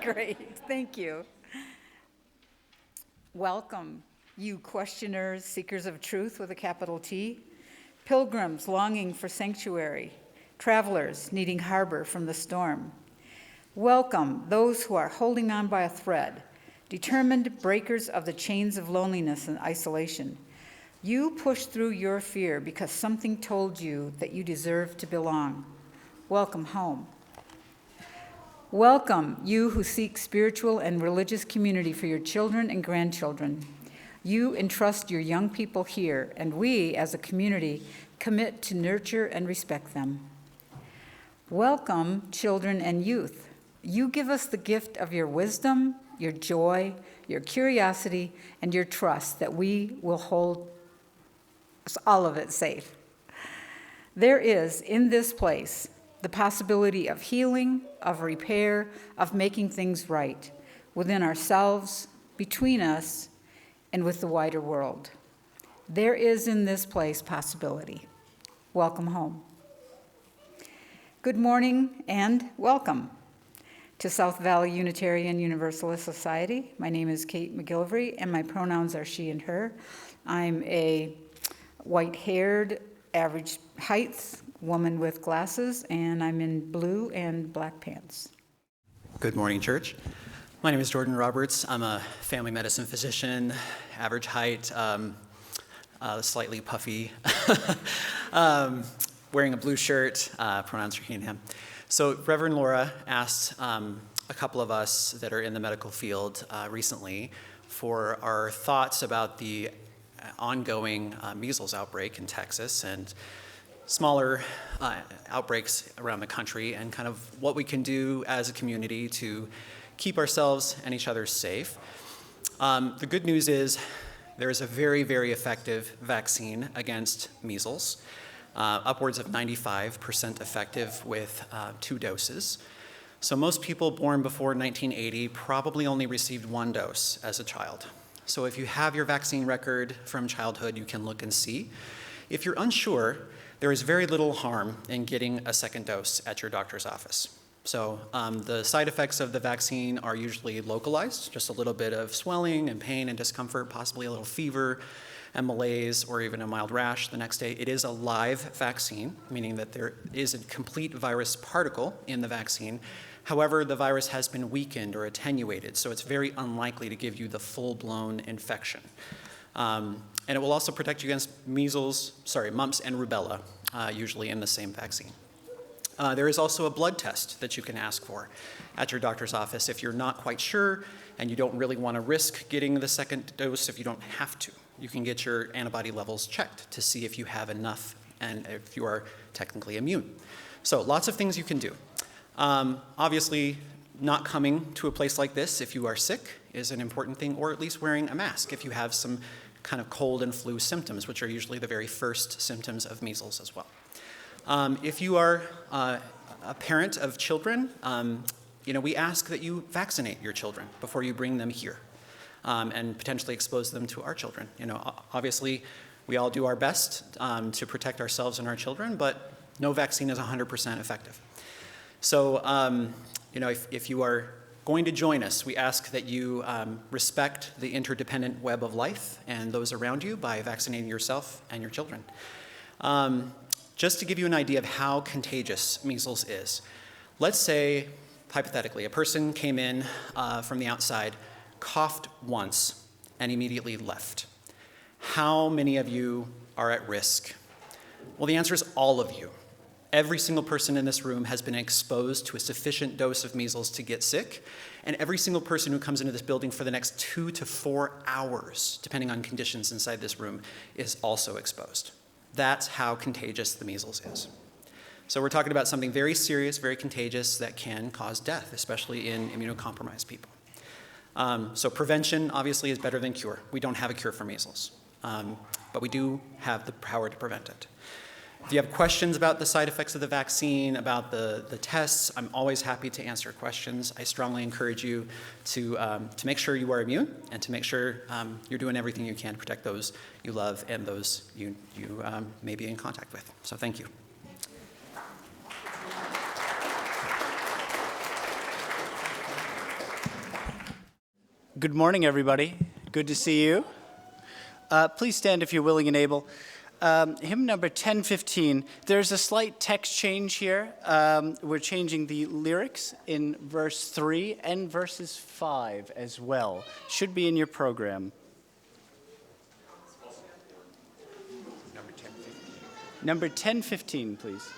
Great, thank you. Welcome, you questioners, seekers of truth with a capital T, pilgrims longing for sanctuary, travelers needing harbor from the storm. Welcome those who are holding on by a thread, determined breakers of the chains of loneliness and isolation. You push through your fear because something told you that you deserve to belong. Welcome home. Welcome, you who seek spiritual and religious community for your children and grandchildren. You entrust your young people here, and we, as a community, commit to nurture and respect them. Welcome, children and youth. You give us the gift of your wisdom, your joy, your curiosity, and your trust that we will hold all of it safe. There is, in this place, the possibility of healing, of repair, of making things right within ourselves, between us, and with the wider world. There is, in this place, possibility. Welcome home. Good morning and welcome to South Valley Unitarian Universalist Society. My name is Cate MacGillivray, and my pronouns are she and her. I'm a white-haired, average height woman with glasses, and I'm in blue and black pants. Good morning, church. My name is Jordan Roberts. I'm a family medicine physician, average height, slightly puffy, wearing a blue shirt, pronouns are he and him. So Reverend Lora asked a couple of us that are in the medical field recently for our thoughts about the ongoing measles outbreak in Texas and smaller outbreaks around the country, and kind of what we can do as a community to keep ourselves and each other safe. The good news is there is a very, very effective vaccine against measles. Upwards of 95% effective with 2 doses. So most people born before 1980 probably only received 1 dose as a child. So if you have your vaccine record from childhood, you can look and see. If you're unsure, there is very little harm in getting a second dose at your doctor's office. So the side effects of the vaccine are usually localized, just a little bit of swelling and pain and discomfort, possibly a little fever and malaise, or even a mild rash the next day. It is a live vaccine, meaning that there is a complete virus particle in the vaccine. However, the virus has been weakened or attenuated, so it's very unlikely to give you the full-blown infection. And it will also protect you against mumps and rubella, usually in the same vaccine. There is also a blood test that you can ask for at your doctor's office if you're not quite sure and you don't really want to risk getting the second dose if you don't have to. You can get your antibody levels checked to see if you have enough and if you are technically immune. So lots of things you can do. Obviously, not coming to a place like this if you are sick is an important thing, or at least wearing a mask if you have some kind of cold and flu symptoms, which are usually the very first symptoms of measles as well. If you are a parent of children, we ask that you vaccinate your children before you bring them here. And potentially expose them to our children. Obviously, we all do our best to protect ourselves and our children, but no vaccine is 100% effective. So, if you are going to join us, we ask that you respect the interdependent web of life and those around you by vaccinating yourself and your children. Just to give you an idea of how contagious measles is, let's say, hypothetically, a person came in from the outside, coughed once, and immediately left. How many of you are at risk? Well, the answer is all of you. Every single person in this room has been exposed to a sufficient dose of measles to get sick, and every single person who comes into this building for the next 2 to 4 hours, depending on conditions inside this room, is also exposed. That's how contagious the measles is. So we're talking about something very serious, very contagious that can cause death, especially in immunocompromised people. So prevention, obviously, is better than cure. We don't have a cure for measles, but we do have the power to prevent it. If you have questions about the side effects of the vaccine, about the tests, I'm always happy to answer questions. I strongly encourage you to make sure you are immune and to make sure you're doing everything you can to protect those you love and those you may be in contact with. So thank you. Good morning, everybody. Good to see you. Please stand if you're willing and able. Hymn number 1015. There's a slight text change here. We're changing the lyrics in verse 3 and verses 5 as well. Should be in your program. Number 1015, please.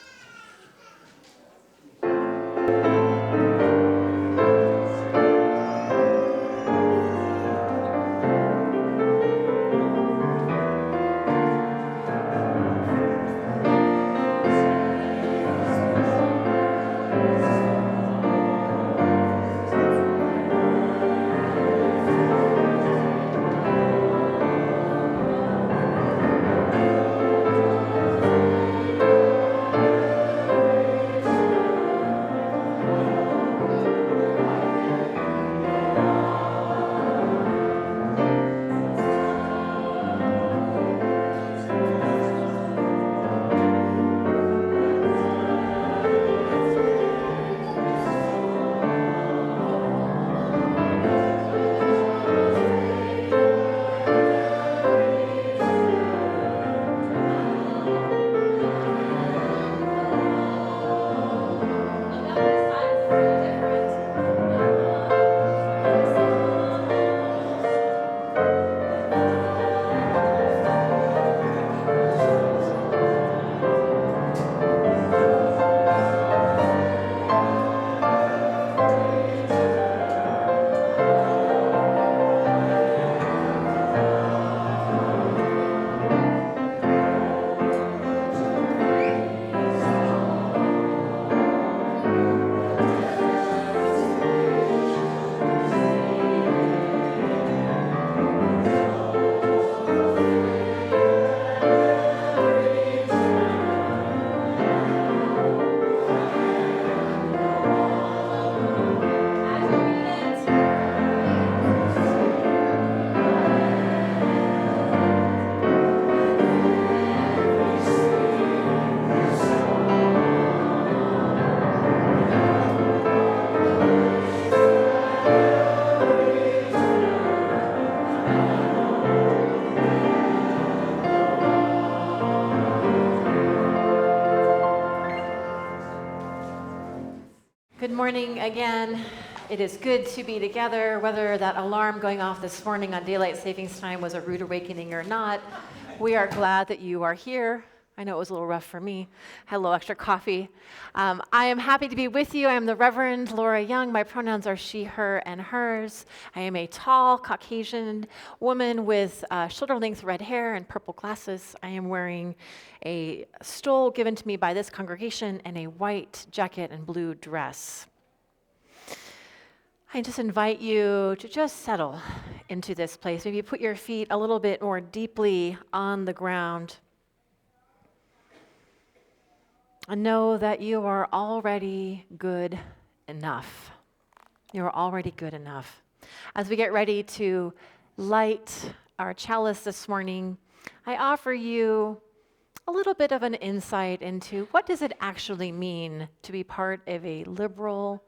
Good morning again. It is good to be together, whether that alarm going off this morning on daylight savings time was a rude awakening or not. We are glad that you are here. I know it was a little rough for me. Had a little extra coffee. I am happy to be with you. I am the Reverend Lora Young. My pronouns are she, her, and hers. I am a tall, Caucasian woman with shoulder-length red hair and purple glasses. I am wearing a stole given to me by this congregation and a white jacket and blue dress. I just invite you to just settle into this place. Maybe put your feet a little bit more deeply on the ground. And know that you are already good enough. You are already good enough. As we get ready to light our chalice this morning, I offer you a little bit of an insight into what does it actually mean to be part of a liberal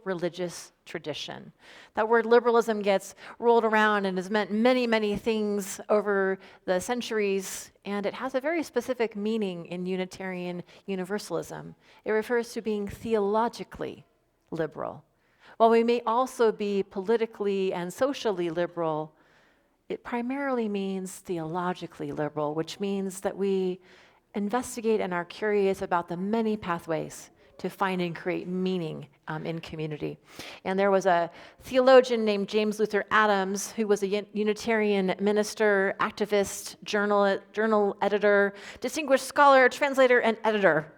religious tradition. That word liberalism gets rolled around and has meant many, many things over the centuries, and it has a very specific meaning in Unitarian Universalism. It refers to being theologically liberal. While we may also be politically and socially liberal, it primarily means theologically liberal, which means that we investigate and are curious about the many pathways to find and create meaning in community. And there was a theologian named James Luther Adams who was a Unitarian minister, activist, journal editor, distinguished scholar, translator, and editor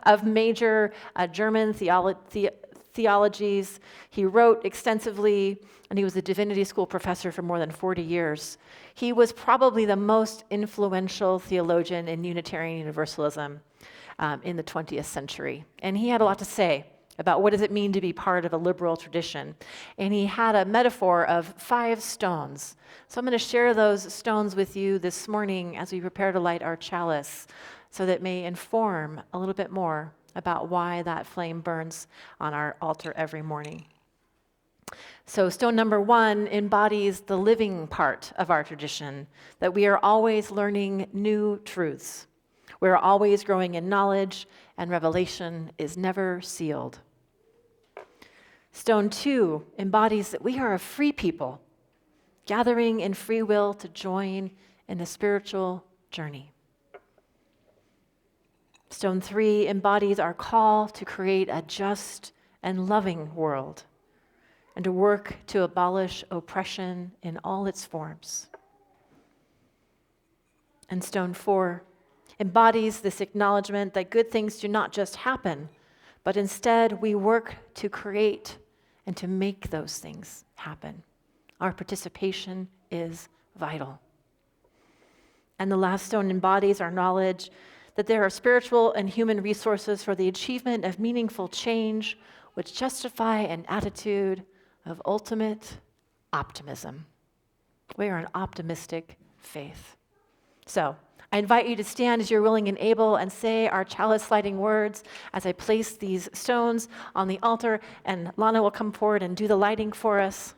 of major German theologies. He wrote extensively, and he was a divinity school professor for more than 40 years. He was probably the most influential theologian in Unitarian Universalism in the 20th century. And he had a lot to say about what does it mean to be part of a liberal tradition. And he had a metaphor of 5 stones. So I'm going to share those stones with you this morning as we prepare to light our chalice, so that it may inform a little bit more about why that flame burns on our altar every morning. So stone number 1 embodies the living part of our tradition, that we are always learning new truths. We are always growing in knowledge, and revelation is never sealed. Stone 2 embodies that we are a free people, gathering in free will to join in a spiritual journey. Stone 3 embodies our call to create a just and loving world and to work to abolish oppression in all its forms. And stone 4 embodies this acknowledgement that good things do not just happen, but instead we work to create and to make those things happen. Our participation is vital. And the last stone embodies our knowledge that there are spiritual and human resources for the achievement of meaningful change, which justify an attitude of ultimate optimism. We are an optimistic faith. So, I invite you to stand as you're willing and able and say our chalice lighting words as I place these stones on the altar, and Lana will come forward and do the lighting for us.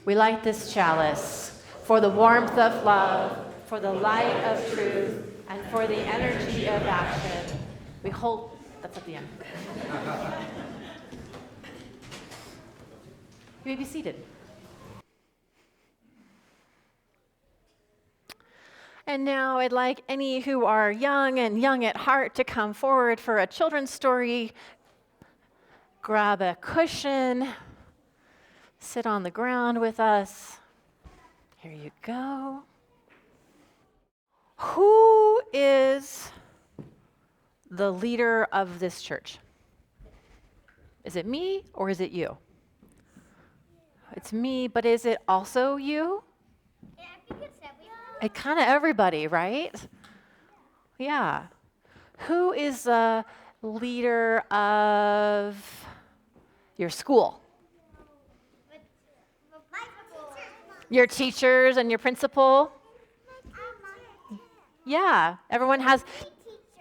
We light this chalice for the warmth of love, for the light of truth, and for the energy of action. We hold, that's at the end. You may be seated. And now I'd like any who are young and young at heart to come forward for a children's story. Grab a cushion, sit on the ground with us. Here you go. Who is the leader of this church? Is it me or is it you? It's me, but is it also you? Yeah, I think it's everybody. It kind of everybody, right? Yeah. Who is the leader of your school? Your teachers and your principal? Yeah, everyone has,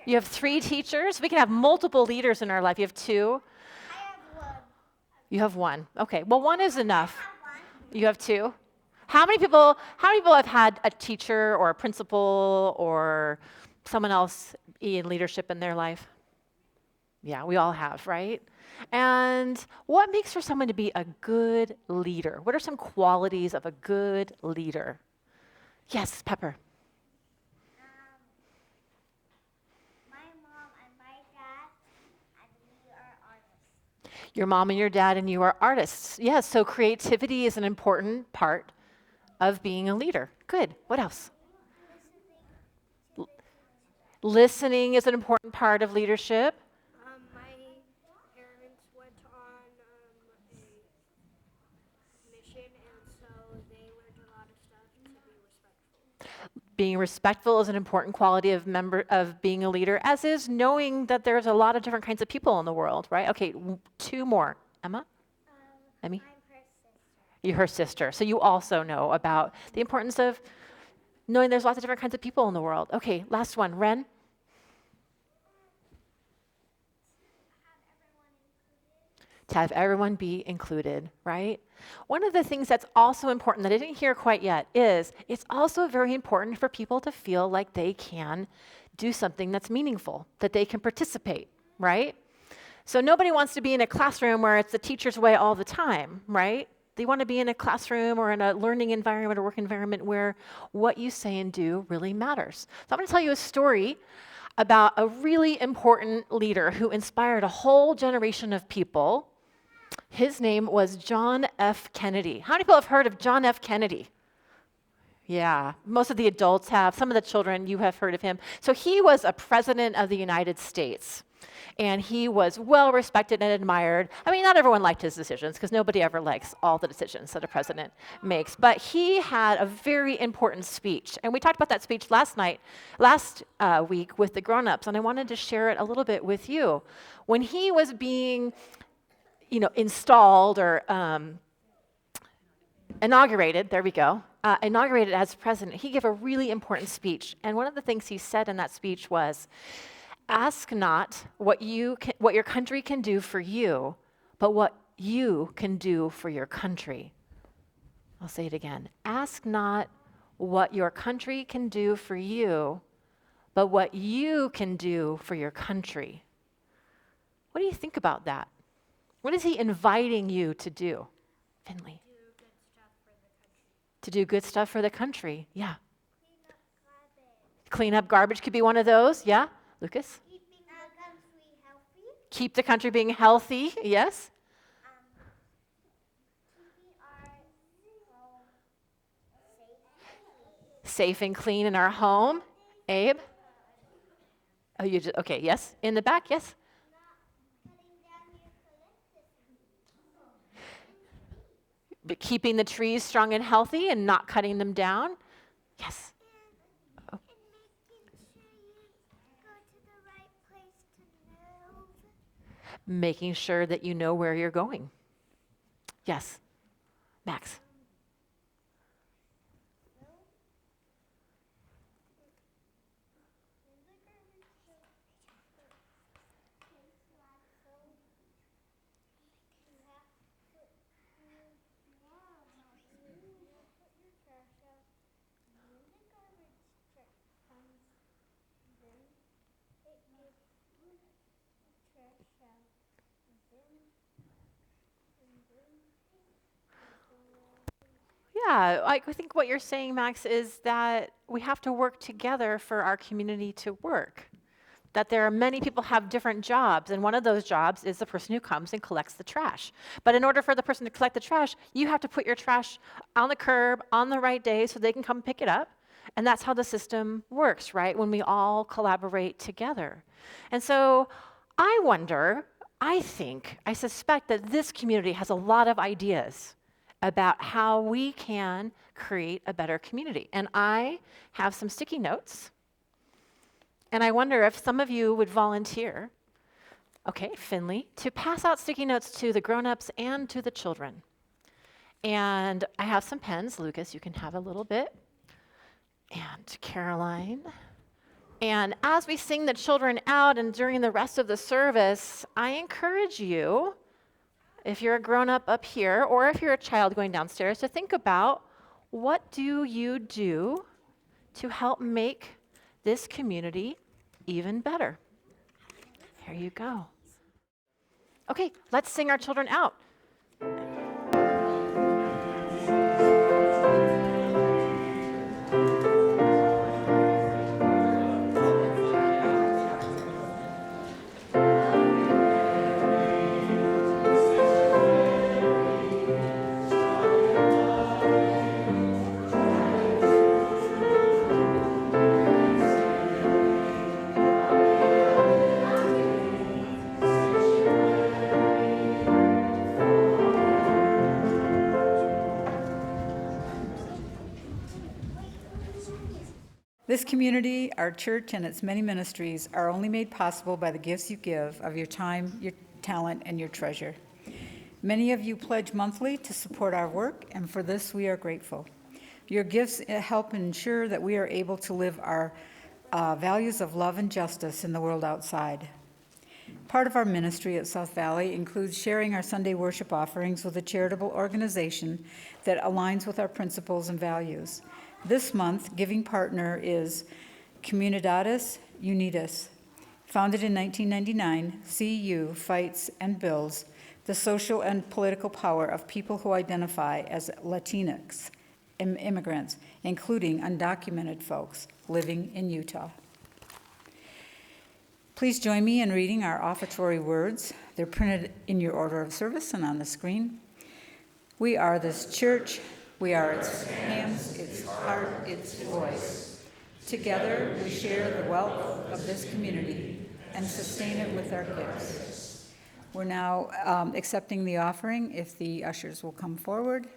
you have 3 teachers. We can have multiple leaders in our life. You have 2? I have one. You have 1. Okay, well, 1 is enough. You have 2? How many people have had a teacher or a principal or someone else in leadership in their life? Yeah, we all have, right? And what makes for someone to be a good leader? What are some qualities of a good leader? Yes, Pepper. My mom and my dad, and we are artists. Your mom and your dad and you are artists. Yes, so creativity is an important part of being a leader. Good. What else? Listening is an important part of leadership. My parents went on a mission, and so they learned a lot of stuff to be respectful. Being respectful is an important quality of being a leader, as is knowing that there's a lot of different kinds of people in the world, right? Okay, 2 more. Emma? Emmy? I'm her sister. You're her sister. So you also know about the importance of knowing there's lots of different kinds of people in the world. Okay, last one. Ren? To have everyone be included, right? One of the things that's also important that I didn't hear quite yet is it's also very important for people to feel like they can do something that's meaningful, that they can participate, right? So nobody wants to be in a classroom where it's the teacher's way all the time, right? They want to be in a classroom or in a learning environment or work environment where what you say and do really matters. So I'm going to tell you a story about a really important leader who inspired a whole generation of people. His name was John F. Kennedy. How many people have heard of John F. Kennedy? Yeah, most of the adults have. Some of the children, you have heard of him. So he was a president of the United States, and he was well respected and admired. I mean, not everyone liked his decisions, because nobody ever likes all the decisions that a president makes. But he had a very important speech, and we talked about that speech last week with the grown-ups, and I wanted to share it a little bit with you. When he was being installed or inaugurated, there we go, as president, he gave a really important speech. And one of the things he said in that speech was, Ask not what your country can do for you, but what you can do for your country. I'll say it again. Ask not what your country can do for you, but what you can do for your country. What do you think about that? What is he inviting you to do, Finley? To do good stuff for the country, yeah. Clean up garbage could be one of those, yeah. Lucas? Keeping the country healthy. Keep the country being healthy, yes. Keeping our home safe. Safe and clean in our home. Abe? Oh, you just, okay, yes. In the back, yes. Cutting down eucalyptus. But keeping the trees strong and healthy and not cutting them down. Yes. And making sure you go to the right place to move. Making sure that you know where you're going. Yes. Max. Yeah, I think what you're saying, Max, is that we have to work together for our community to work. That there are many people have different jobs, and one of those jobs is the person who comes and collects the trash. But in order for the person to collect the trash, you have to put your trash on the curb on the right day so they can come pick it up. And that's how the system works, right? When we all collaborate together. And so I suspect that this community has a lot of ideas about how we can create a better community. And I have some sticky notes. And I wonder if some of you would volunteer, okay, Finley, to pass out sticky notes to the grown-ups and to the children. And I have some pens. Lucas, you can have a little bit. And Caroline. And as we sing the children out and during the rest of the service, I encourage you, if you're a grown-up up here or if you're a child going downstairs, to think about what do you do to help make this community even better. Here you go. Okay, let's sing our children out. This community, our church, and its many ministries are only made possible by the gifts you give of your time, your talent, and your treasure. Many of you pledge monthly to support our work, and for this we are grateful. Your gifts help ensure that we are able to live our values of love and justice in the world outside. Part of our ministry at South Valley includes sharing our Sunday worship offerings with a charitable organization that aligns with our principles and values. This month, giving partner is Communidades Unidas. Founded in 1999, CU fights and builds the social and political power of people who identify as Latinx immigrants, including undocumented folks living in Utah. Please join me in reading our offertory words. They're printed in your order of service and on the screen. We are this church. We are its hands, its heart, its voice. Together, we share the wealth of this community and sustain it with our gifts. We're now accepting the offering, if the ushers will come forward.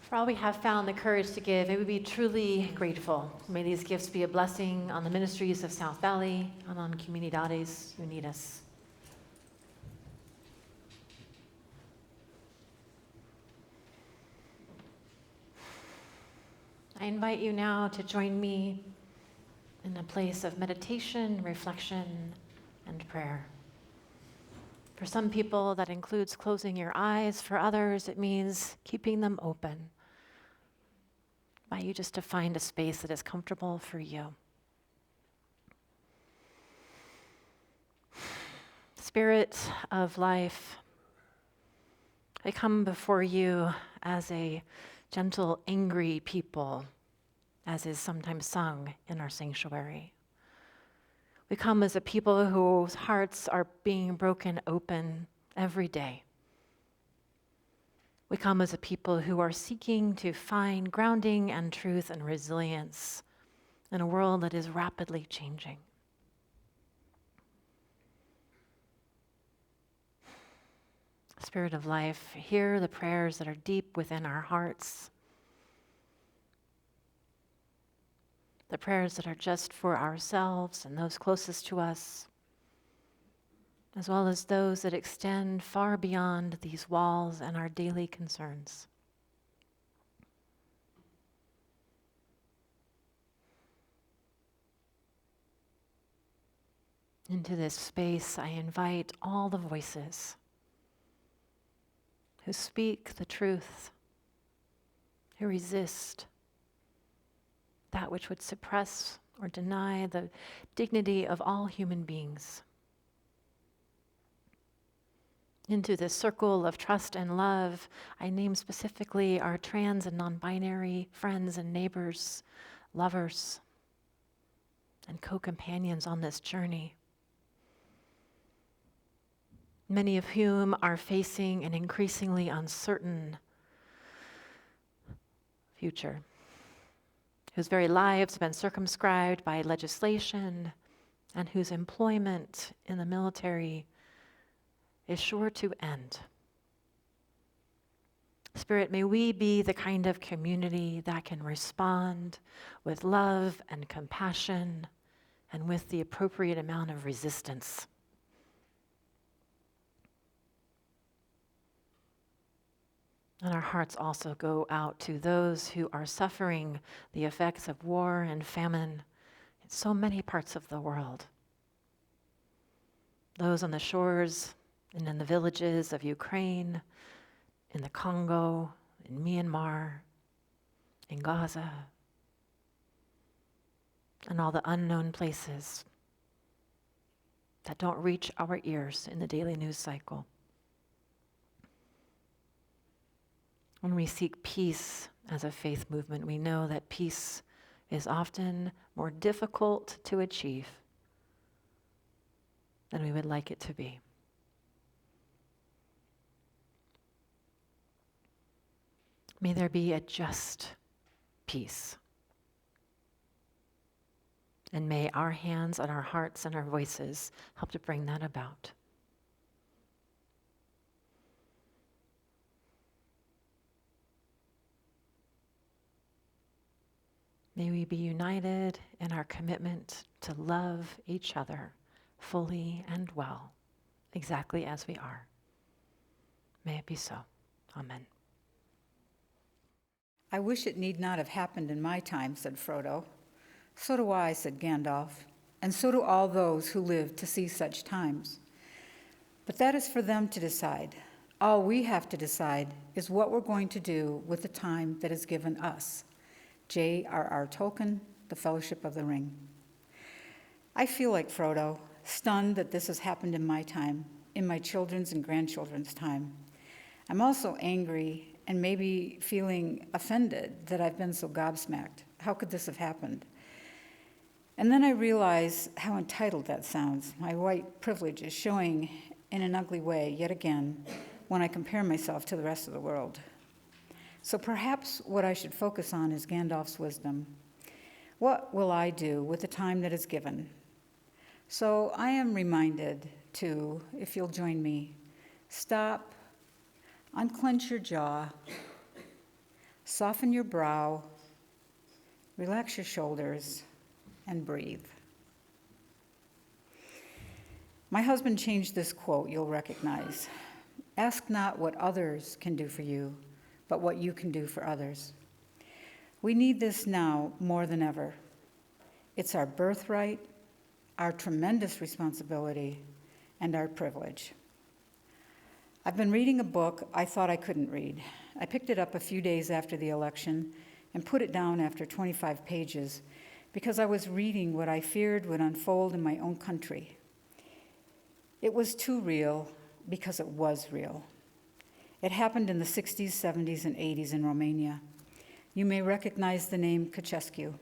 For all we have found the courage to give, may we be truly grateful. May these gifts be a blessing on the ministries of South Valley and on Communidades Unidas. I invite you now to join me in a place of meditation, reflection, and prayer. For some people, that includes closing your eyes. For others, it means keeping them open. I invite you just to find a space that is comfortable for you. Spirit of life, I come before you as a gentle, angry people, as is sometimes sung in our sanctuary. We come as a people whose hearts are being broken open every day. We come as a people who are seeking to find grounding and truth and resilience in a world that is rapidly changing. Spirit of life, hear the prayers that are deep within our hearts, the prayers that are just for ourselves and those closest to us, as well as those that extend far beyond these walls and our daily concerns. Into this space, I invite all the voices who speak the truth, who resist that which would suppress or deny the dignity of all human beings. Into this circle of trust and love, I name specifically our trans and non-binary friends and neighbors, lovers, and co-companions on this journey, many of whom are facing an increasingly uncertain future, whose very lives have been circumscribed by legislation and whose employment in the military is sure to end. Spirit, may we be the kind of community that can respond with love and compassion and with the appropriate amount of resistance. And our hearts also go out to those who are suffering the effects of war and famine in so many parts of the world. Those on the shores and in the villages of Ukraine, in the Congo, in Myanmar, in Gaza, and all the unknown places that don't reach our ears in the daily news cycle. When we seek peace as a faith movement, we know that peace is often more difficult to achieve than we would like it to be. May there be a just peace. And may our hands and our hearts and our voices help to bring that about. May we be united in our commitment to love each other fully and well, exactly as we are. May it be so. Amen. I wish it need not have happened in my time, said Frodo. So do I, said Gandalf, and so do all those who live to see such times. But that is for them to decide. All we have to decide is what we're going to do with the time that is given us. J.R.R. Tolkien, The Fellowship of the Ring. I feel like Frodo, stunned that this has happened in my time, in my children's and grandchildren's time. I'm also angry and maybe feeling offended that I've been so gobsmacked. How could this have happened? And then I realize how entitled that sounds. My white privilege is showing in an ugly way yet again when I compare myself to the rest of the world. So perhaps what I should focus on is Gandalf's wisdom. What will I do with the time that is given? So I am reminded to, if you'll join me, stop, unclench your jaw, Soften your brow, relax your shoulders, and breathe. My husband changed this quote you'll recognize. Ask not what others can do for you, but what you can do for others. We need this now more than ever. It's our birthright, our tremendous responsibility, and our privilege. I've been reading a book I thought I couldn't read. I picked it up a few days after the election and put it down after 25 pages because I was reading what I feared would unfold in my own country. It was too real because it was real. It happened in the 60s, 70s, and 80s in Romania. You may recognize the name Ceausescu.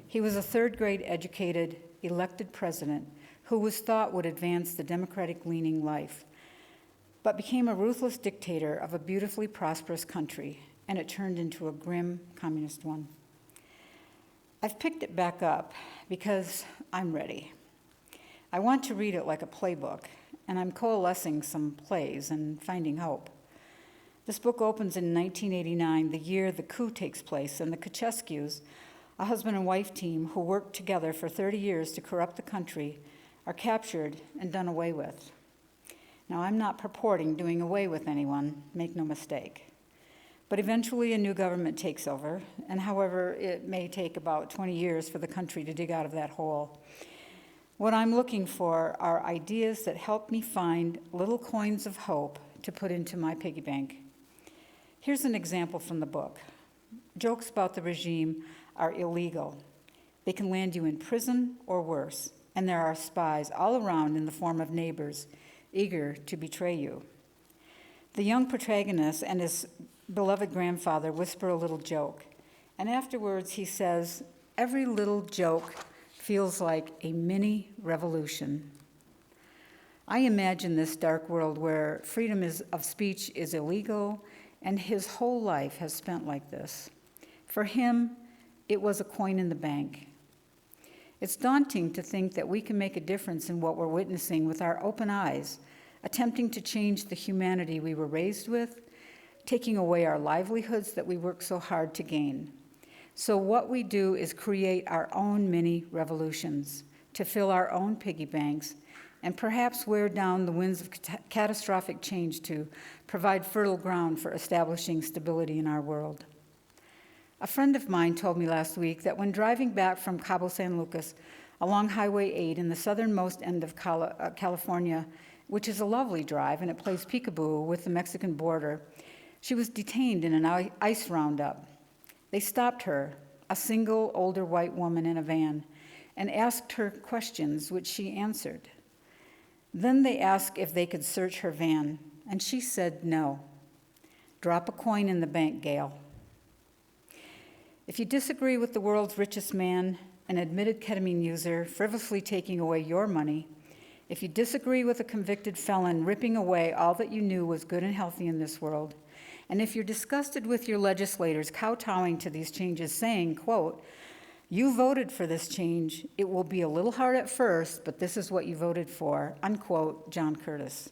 He was a third-grade educated, elected president who was thought would advance the democratic-leaning life, but became a ruthless dictator of a beautifully prosperous country, and it turned into a grim communist one. I've picked it back up because I'm ready. I want to read it like a playbook, and I'm coalescing some plays and finding hope. This book opens in 1989, the year the coup takes place, and the Ceausescus, a husband and wife team who worked together for 30 years to corrupt the country, are captured and done away with. Now, I'm not purporting doing away with anyone, make no mistake. But eventually a new government takes over, and however, it may take about 20 years for the country to dig out of that hole. What I'm looking for are ideas that help me find little coins of hope to put into my piggy bank. Here's an example from the book. Jokes about the regime are illegal. They can land you in prison or worse, and there are spies all around in the form of neighbors eager to betray you. The young protagonist and his beloved grandfather whisper a little joke, and afterwards he says, "Every little joke feels like a mini revolution." I imagine this dark world where freedom of speech is illegal, and his whole life has spent like this. For him, it was a coin in the bank. It's daunting to think that we can make a difference in what we're witnessing with our open eyes, attempting to change the humanity we were raised with, taking away our livelihoods that we work so hard to gain. So what we do is create our own mini revolutions to fill our own piggy banks and perhaps wear down the winds of catastrophic change to provide fertile ground for establishing stability in our world. A friend of mine told me last week that when driving back from Cabo San Lucas along Highway 8 in the southernmost end of California, which is a lovely drive and it plays peekaboo with the Mexican border, she was detained in an ICE roundup. They stopped her, a single older white woman in a van, and asked her questions, which she answered. Then they asked if they could search her van, and she said no. Drop a coin in the bank, Gail. If you disagree with the world's richest man, an admitted ketamine user, frivolously taking away your money, if you disagree with a convicted felon ripping away all that you knew was good and healthy in this world, and if you're disgusted with your legislators kowtowing to these changes, saying, quote, "You voted for this change, it will be a little hard at first, but this is what you voted for," unquote, John Curtis.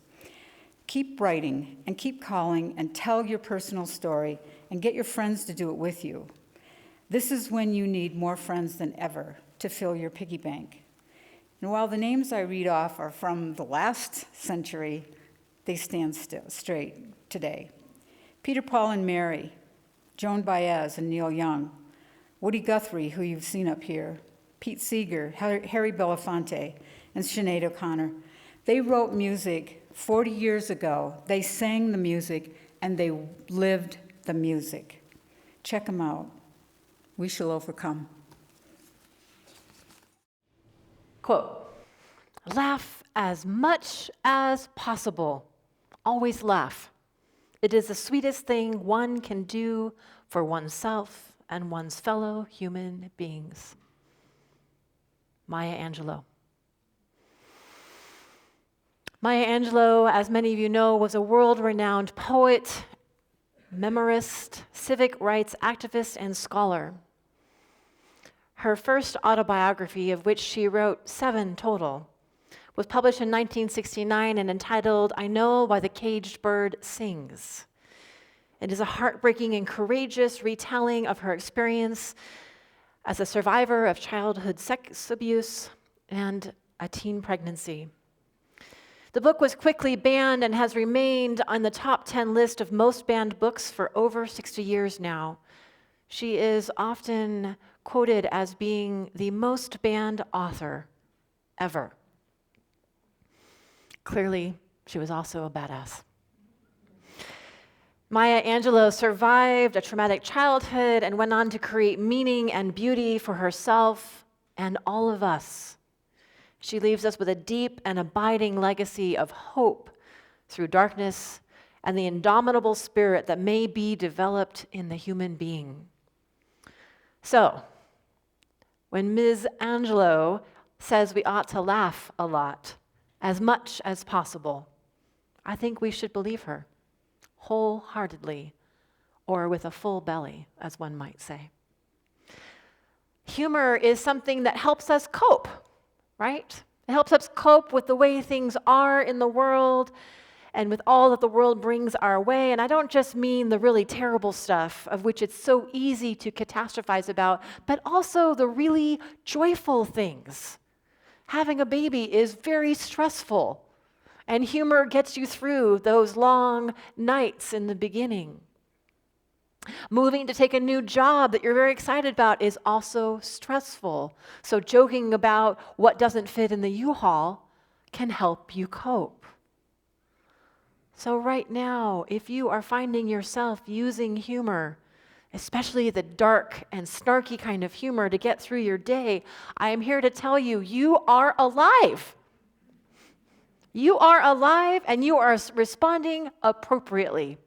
Keep writing and keep calling and tell your personal story and get your friends to do it with you. This is when you need more friends than ever to fill your piggy bank. And while the names I read off are from the last century, they stand straight today. Peter, Paul, and Mary, Joan Baez and Neil Young, Woody Guthrie, who you've seen up here, Pete Seeger, Harry Belafonte, and Sinead O'Connor. They wrote music 40 years ago. They sang the music, and they lived the music. Check them out. We shall overcome. Quote, "Laugh as much as possible. Always laugh. It is the sweetest thing one can do for oneself and one's fellow human beings." Maya Angelou. Maya Angelou, as many of you know, was a world-renowned poet, memorist, civic rights activist, and scholar. Her first autobiography, of which she wrote 7 total, was published in 1969 and entitled "I Know Why the Caged Bird Sings." It is a heartbreaking and courageous retelling of her experience as a survivor of childhood sex abuse and a teen pregnancy. The book was quickly banned and has remained on the top 10 list of most banned books for over 60 years now. She is often quoted as being the most banned author ever. Clearly, she was also a badass. Maya Angelou survived a traumatic childhood and went on to create meaning and beauty for herself and all of us. She leaves us with a deep and abiding legacy of hope through darkness and the indomitable spirit that may be developed in the human being. So, when Ms. Angelou says we ought to laugh a lot, as much as possible, I think we should believe her, wholeheartedly, or with a full belly, as one might say. Humor is something that helps us cope, right? It helps us cope with the way things are in the world and with all that the world brings our way. And I don't just mean the really terrible stuff of which it's so easy to catastrophize about, but also the really joyful things. Having a baby is very stressful, and humor gets you through those long nights in the beginning. Moving to take a new job that you're very excited about is also stressful. So joking about what doesn't fit in the U-Haul can help you cope. So right now, if you are finding yourself using humor, especially the dark and snarky kind of humor to get through your day, I am here to tell you, you are alive. You are alive and you are responding appropriately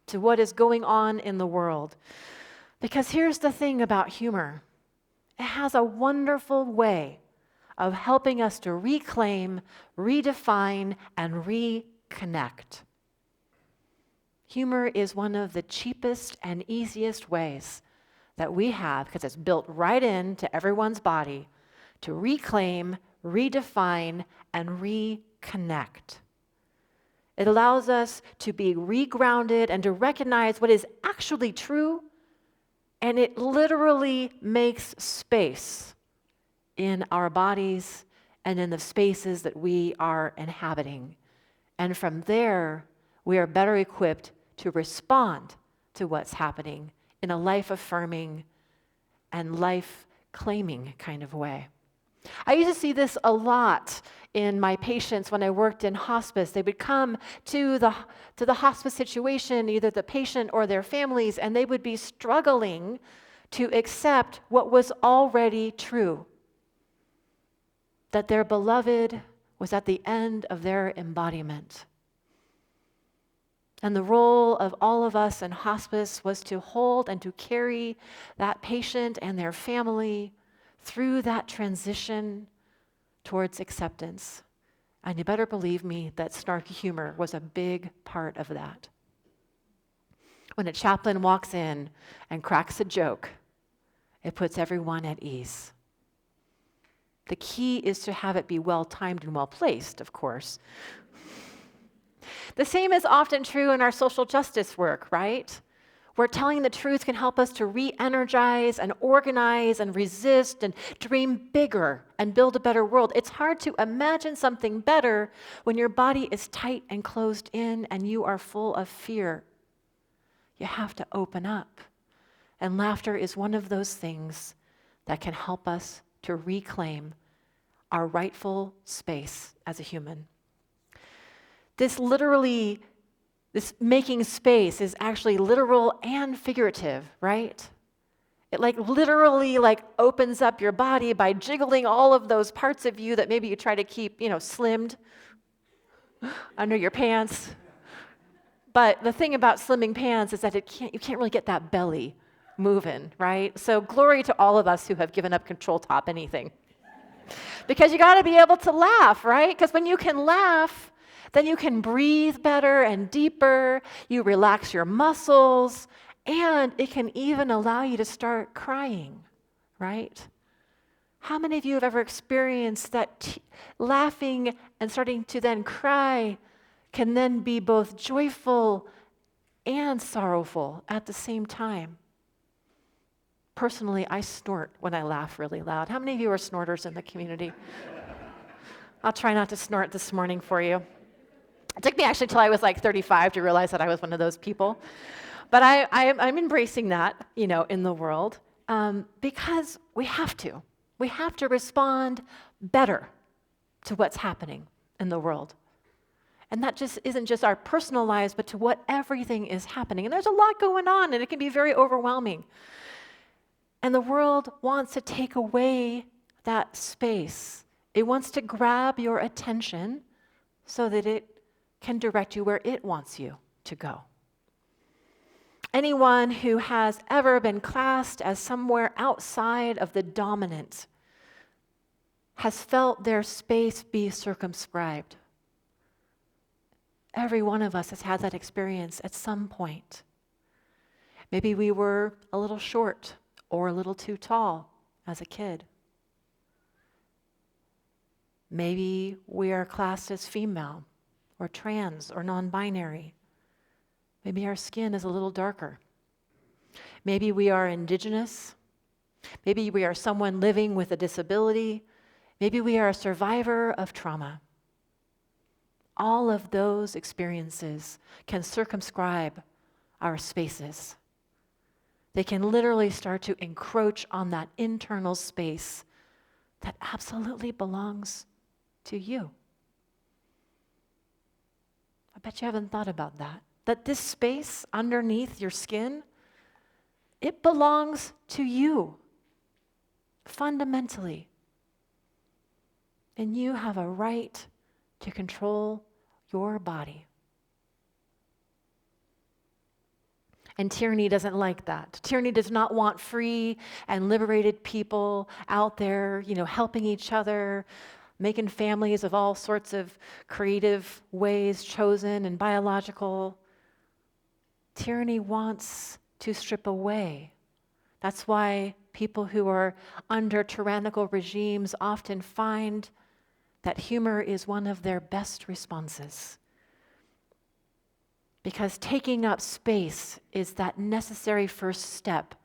to what is going on in the world. Because here's the thing about humor. It has a wonderful way of helping us to reclaim, redefine, and reconnect. Humor is one of the cheapest and easiest ways that we have, because it's built right into everyone's body, to reclaim, redefine, and reconnect. It allows us to be regrounded and to recognize what is actually true, and it literally makes space in our bodies and in the spaces that we are inhabiting. And from there, we are better equipped to respond to what's happening in a life-affirming and life-claiming kind of way. I used to see this a lot in my patients when I worked in hospice. They would come to the hospice situation, either the patient or their families, and they would be struggling to accept what was already true, that their beloved was at the end of their embodiment. And the role of all of us in hospice was to hold and to carry that patient and their family through that transition towards acceptance. And you better believe me that snarky humor was a big part of that. When a chaplain walks in and cracks a joke, it puts everyone at ease. The key is to have it be well-timed and well-placed, of course. The same is often true in our social justice work, right? Where telling the truth can help us to re-energize and organize and resist and dream bigger and build a better world. It's hard to imagine something better when your body is tight and closed in and you are full of fear. You have to open up. And laughter is one of those things that can help us to reclaim our rightful space as a human. This making space is actually literal and figurative, right? It literally opens up your body by jiggling all of those parts of you that maybe you try to keep, slimmed under your pants. But the thing about slimming pants is that you can't really get that belly moving, right? So glory to all of us who have given up control top anything. Because you got to be able to laugh, right? Because when you can laugh, then you can breathe better and deeper, you relax your muscles, and it can even allow you to start crying, right? How many of you have ever experienced that laughing and starting to then cry can then be both joyful and sorrowful at the same time. Personally, I snort when I laugh really loud. How many of you are snorters in the community? I'll try not to snort this morning for you. It took me actually till I was like 35 to realize that I was one of those people. But I'm embracing that, in the world, because we have to. We have to respond better to what's happening in the world. And that just isn't just our personal lives, but to what everything is happening. And there's a lot going on, and it can be very overwhelming. And the world wants to take away that space. It wants to grab your attention so that it can direct you where it wants you to go. Anyone who has ever been classed as somewhere outside of the dominant has felt their space be circumscribed. Every one of us has had that experience at some point. Maybe we were a little short or a little too tall as a kid. Maybe we are classed as female or trans or non-binary. Maybe our skin is a little darker. Maybe we are indigenous. Maybe we are someone living with a disability. Maybe we are a survivor of trauma. All of those experiences can circumscribe our spaces. They can literally start to encroach on that internal space that absolutely belongs to you. I bet you haven't thought about that. That this space underneath your skin, it belongs to you, fundamentally. And you have a right to control your body. And tyranny doesn't like that. Tyranny does not want free and liberated people out there, helping each other, making families of all sorts of creative ways, chosen and biological. Tyranny wants to strip away. That's why people who are under tyrannical regimes often find that humor is one of their best responses. Because taking up space is that necessary first step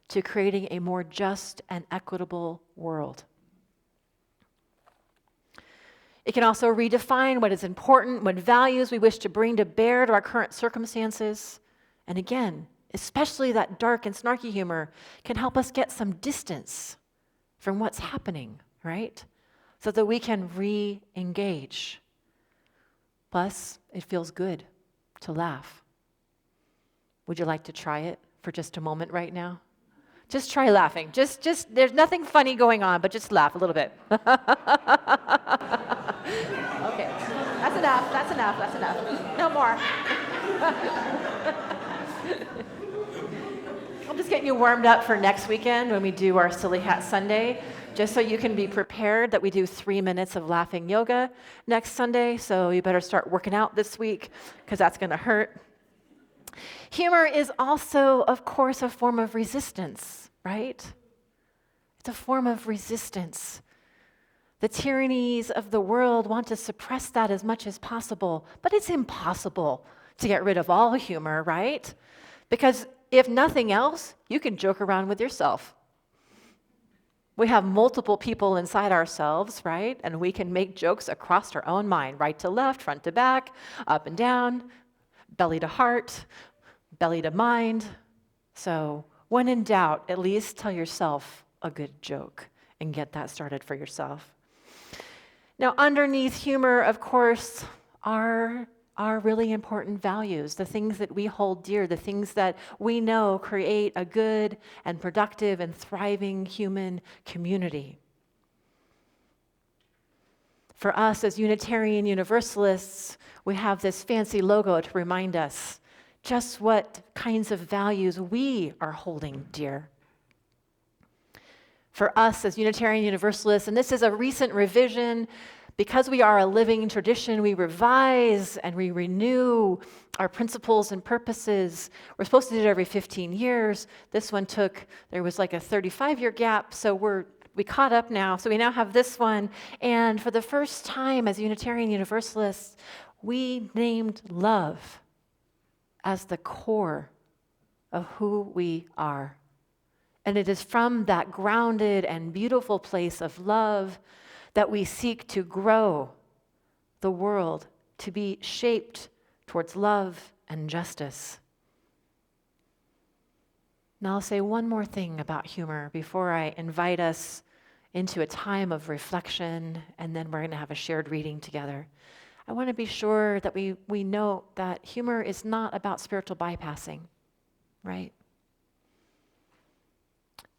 to creating a more just and equitable world. It can also redefine what is important, what values we wish to bring to bear to our current circumstances. And again, especially that dark and snarky humor can help us get some distance from what's happening, right? So that we can re-engage. Plus, it feels good to laugh. Would you like to try it for just a moment right now? Just try laughing. Just there's nothing funny going on, but just laugh a little bit. Okay. That's enough. No more. I'm just getting you warmed up for next weekend when we do our Silly Hat Sunday, just so you can be prepared that we do 3 minutes of laughing yoga next Sunday, so you better start working out this week, because that's going to hurt. Humor is also, of course, a form of resistance, right? It's a form of resistance. The tyrannies of the world want to suppress that as much as possible, but it's impossible to get rid of all humor, right? Because if nothing else, you can joke around with yourself. We have multiple people inside ourselves, right? And we can make jokes across our own mind, right to left, front to back, up and down, belly to heart, belly to mind. So when in doubt, at least tell yourself a good joke and get that started for yourself. Now, underneath humor, of course, are really important values, the things that we hold dear, the things that we know create a good and productive and thriving human community. For us as Unitarian Universalists, we have this fancy logo to remind us just what kinds of values we are holding dear. For us as Unitarian Universalists, and this is a recent revision, because we are a living tradition, we revise and we renew our principles and purposes. We're supposed to do it every 15 years. This one there was like a 35-year gap, so we caught up now. So we now have this one. And for the first time as Unitarian Universalists, we named love as the core of who we are. And it is from that grounded and beautiful place of love that we seek to grow the world to be shaped towards love and justice. Now I'll say one more thing about humor before I invite us into a time of reflection, and then we're going to have a shared reading together. I want to be sure that we know that humor is not about spiritual bypassing, right?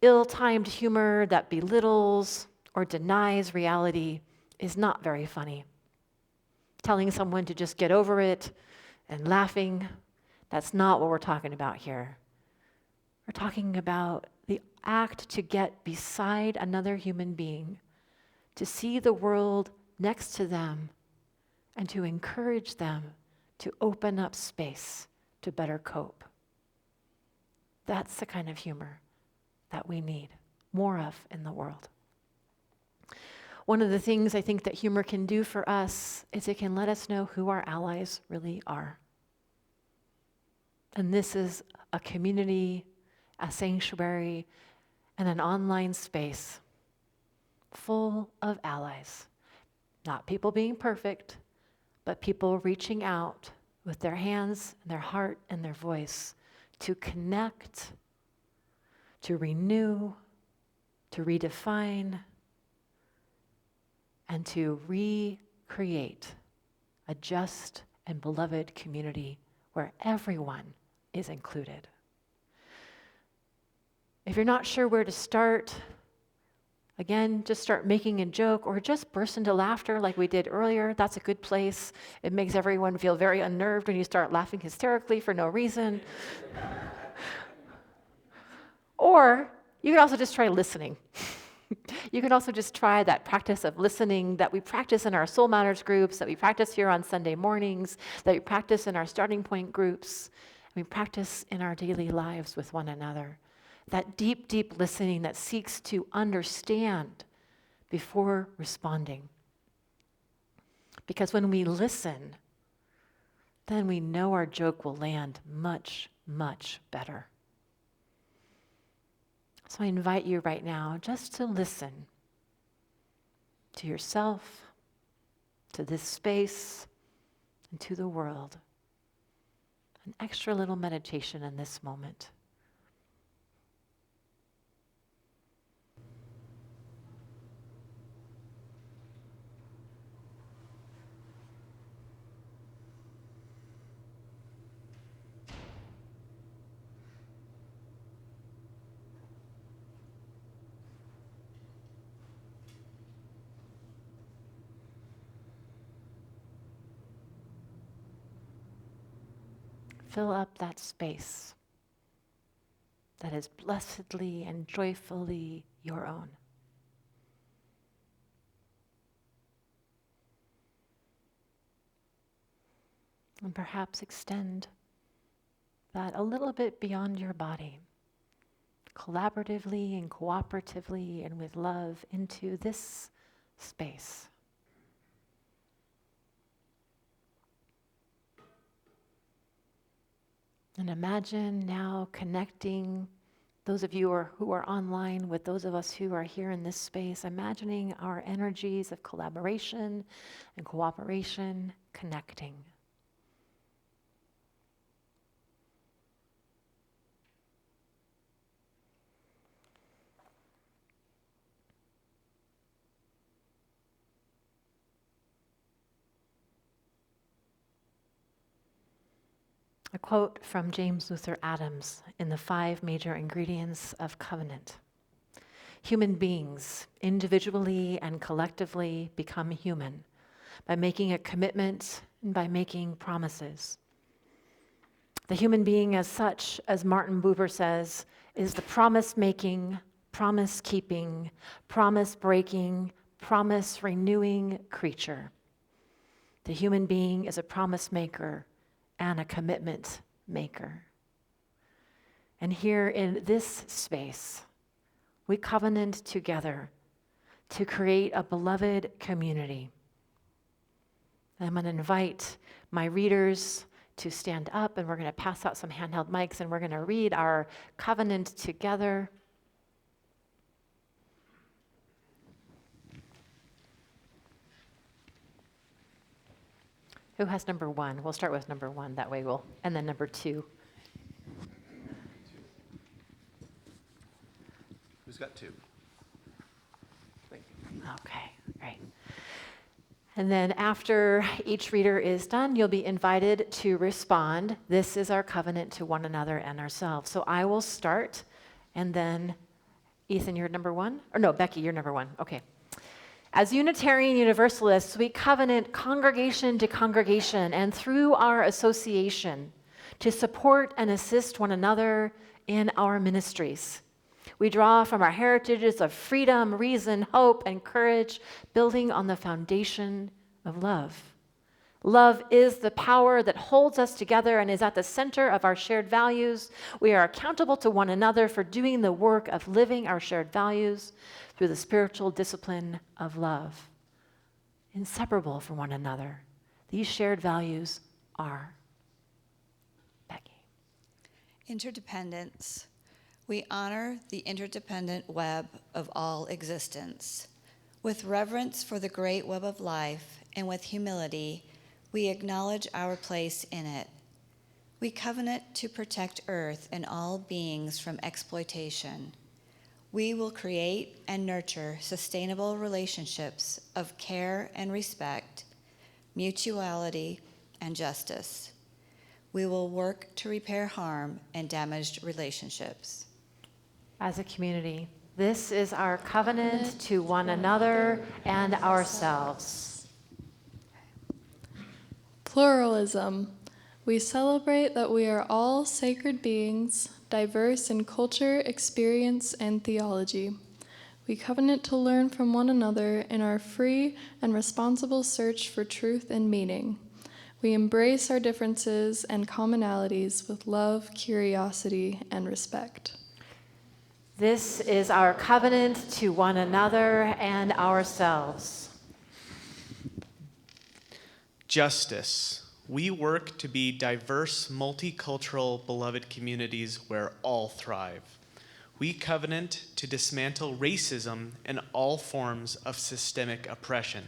Ill-timed humor that belittles or denies reality is not very funny. Telling someone to just get over it and laughing, that's not what we're talking about here. We're talking about the act to get beside another human being, to see the world next to them, and to encourage them to open up space to better cope. That's the kind of humor that we need more of in the world. One of the things I think that humor can do for us is it can let us know who our allies really are. And this is a community, a sanctuary, and an online space full of allies. Not people being perfect, but people reaching out with their hands, and their heart, and their voice to connect, to renew, to redefine, and to recreate a just and beloved community where everyone is included. If you're not sure where to start, again, just start making a joke or just burst into laughter like we did earlier. That's a good place. It makes everyone feel very unnerved when you start laughing hysterically for no reason. Or you can also just try listening. You can also just try that practice of listening that we practice in our Soul Matters groups, that we practice here on Sunday mornings, that we practice in our starting point groups, and we practice in our daily lives with one another. That deep, deep listening that seeks to understand before responding. Because when we listen, then we know our joke will land much, much better. So I invite you right now just to listen to yourself, to this space, and to the world. An extra little meditation in this moment. Fill up that space that is blessedly and joyfully your own. And perhaps extend that a little bit beyond your body, collaboratively and cooperatively and with love into this space. And imagine now connecting those of you who are online with those of us who are here in this space, imagining our energies of collaboration and cooperation connecting. A quote from James Luther Adams in the 5 major ingredients of covenant. Human beings, individually and collectively, become human by making a commitment and by making promises. The human being as such, as Martin Buber says, is the promise-making, promise-keeping, promise-breaking, promise-renewing creature. The human being is a promise maker and a commitment maker. And here in this space, we covenant together to create a beloved community. I'm going to invite my readers to stand up, and we're going to pass out some handheld mics, and we're going to read our covenant together. Who has number 1? We'll start with number 1. That way and then number 2. Who's got 2? Okay, great. And then after each reader is done, you'll be invited to respond. This is our covenant to one another and ourselves. So I will start, and then Ethan, you're number 1? Or no, Becky, you're number 1. Okay. As Unitarian Universalists, we covenant congregation to congregation and through our association to support and assist one another in our ministries. We draw from our heritages of freedom, reason, hope, and courage, building on the foundation of love. Love is the power that holds us together and is at the center of our shared values. We are accountable to one another for doing the work of living our shared values through the spiritual discipline of love. Inseparable from one another, these shared values are. Becky. Interdependence. We honor the interdependent web of all existence. With reverence for the great web of life and with humility, we acknowledge our place in it. We covenant to protect Earth and all beings from exploitation. We will create and nurture sustainable relationships of care and respect, mutuality and justice. We will work to repair harm and damaged relationships. As a community, this is our covenant to one another and ourselves. Pluralism. We celebrate that we are all sacred beings, diverse in culture, experience, and theology. We covenant to learn from one another in our free and responsible search for truth and meaning. We embrace our differences and commonalities with love, curiosity, and respect. This is our covenant to one another and ourselves. Justice. We work to be diverse, multicultural, beloved communities where all thrive. We covenant to dismantle racism and all forms of systemic oppression.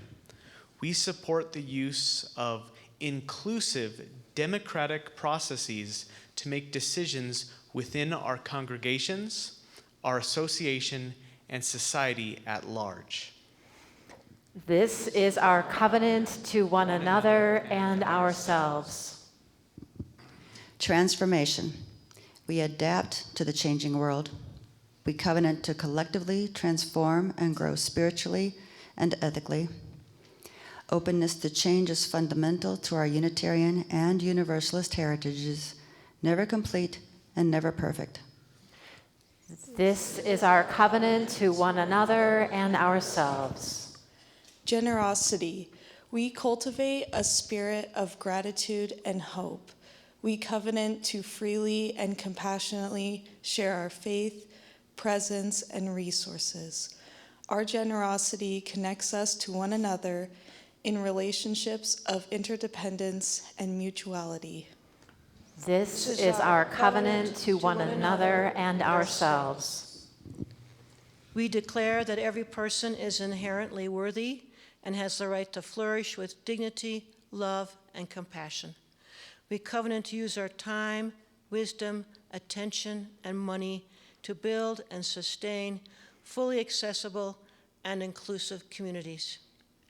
We support the use of inclusive, democratic processes to make decisions within our congregations, our association, and society at large. This is our covenant to one another and ourselves. Transformation. We adapt to the changing world. We covenant to collectively transform and grow spiritually and ethically. Openness to change is fundamental to our Unitarian and Universalist heritages, never complete and never perfect. This is our covenant to one another and ourselves. Generosity. We cultivate a spirit of gratitude and hope. We covenant to freely and compassionately share our faith, presence, and resources. Our generosity connects us to one another in relationships of interdependence and mutuality. This is our covenant to one another and ourselves. We declare that every person is inherently worthy and has the right to flourish with dignity, love, and compassion. We covenant to use our time, wisdom, attention, and money to build and sustain fully accessible and inclusive communities.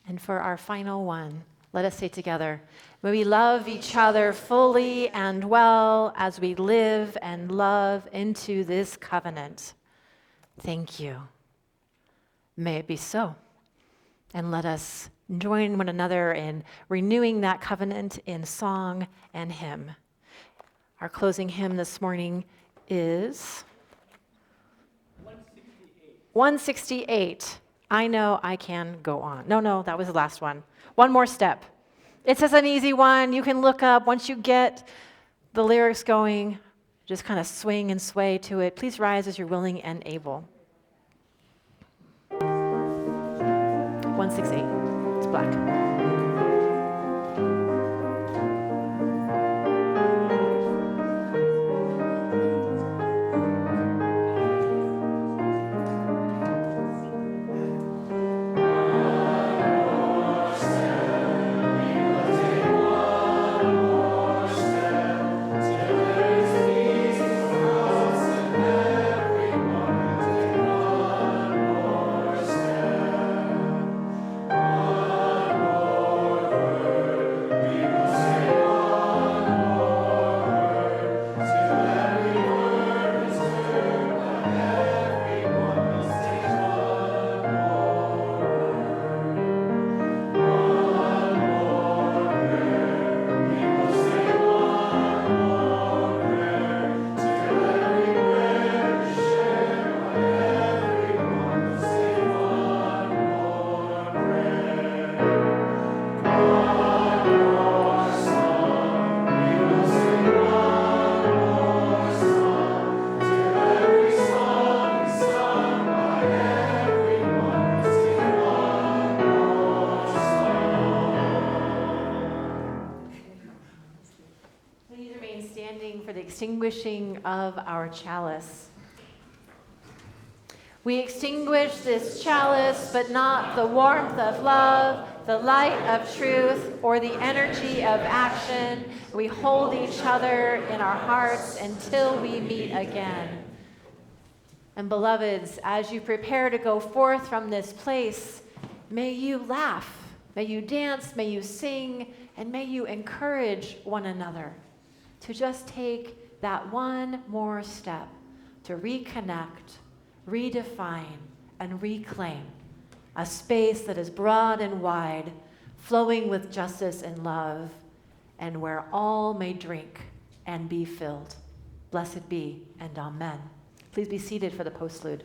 And for our final one, let us say together, may we love each other fully and well as we live and love into this covenant. Thank you. May it be so. And let us join one another in renewing that covenant in song and hymn. Our closing hymn this morning is 168. I know I can go on. No, that was the last one. One more step. It's just an easy one. You can look up. Once you get the lyrics going, just kind of swing and sway to it. Please rise as you're willing and able. 168. It's black. extinguishing of our chalice. We extinguish this chalice, but not the warmth of love, the light of truth, or the energy of action. We hold each other in our hearts until we meet again. And beloveds, as you prepare to go forth from this place, may you laugh, may you dance, may you sing, and may you encourage one another to just take that one more step to reconnect, redefine, and reclaim a space that is broad and wide, flowing with justice and love, and where all may drink and be filled. Blessed be, and amen. Please be seated for the postlude.